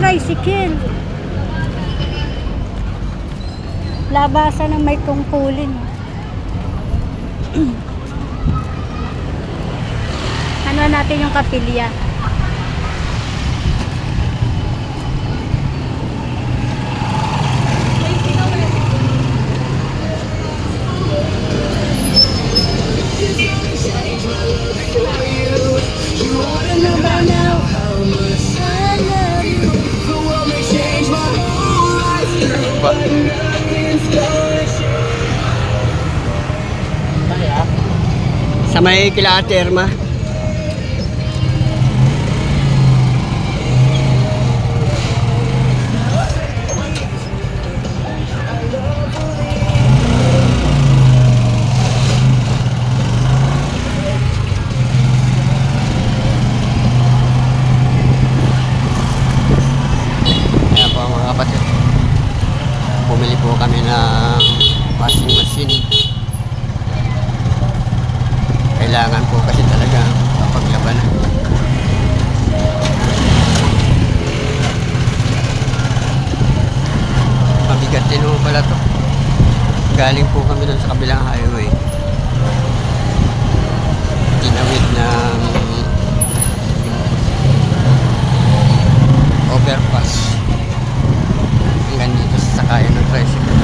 tricycle. Labasan ng may tungkulin. Ano natin yung kapilya? Sa may kila Ate Irma. Ayan po mga kapatid. Bumili po kami ng washing machine. Kailangan po kasi talaga kapaglabanan. Mabigat din po pala to. Galing po kami dun sa kabilang highway. Tinawid ng overpass hanggang dito sa sakayan ng tricycle.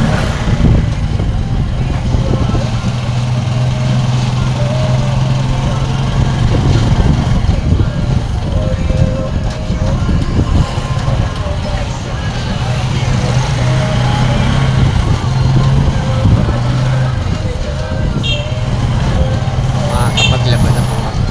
Makakapaglaban na po ako.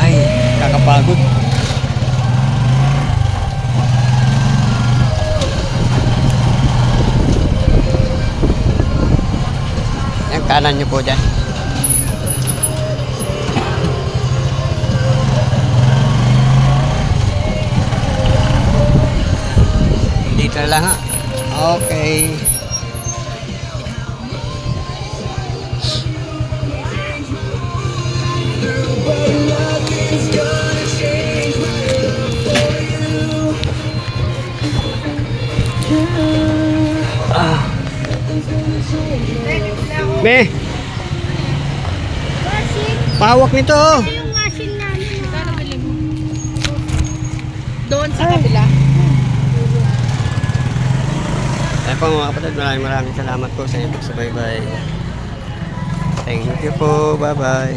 Ay, kakapagod. Yung kanan nyo po dyan. Dito lang ha. Okay. Be, pawak nito. Yung machine namin. Saan nabili mo? Doon sa kabila. Ayan po mga kapatid, maraming salamat po sa inyong pagsubaybay. Thank you po, bye bye.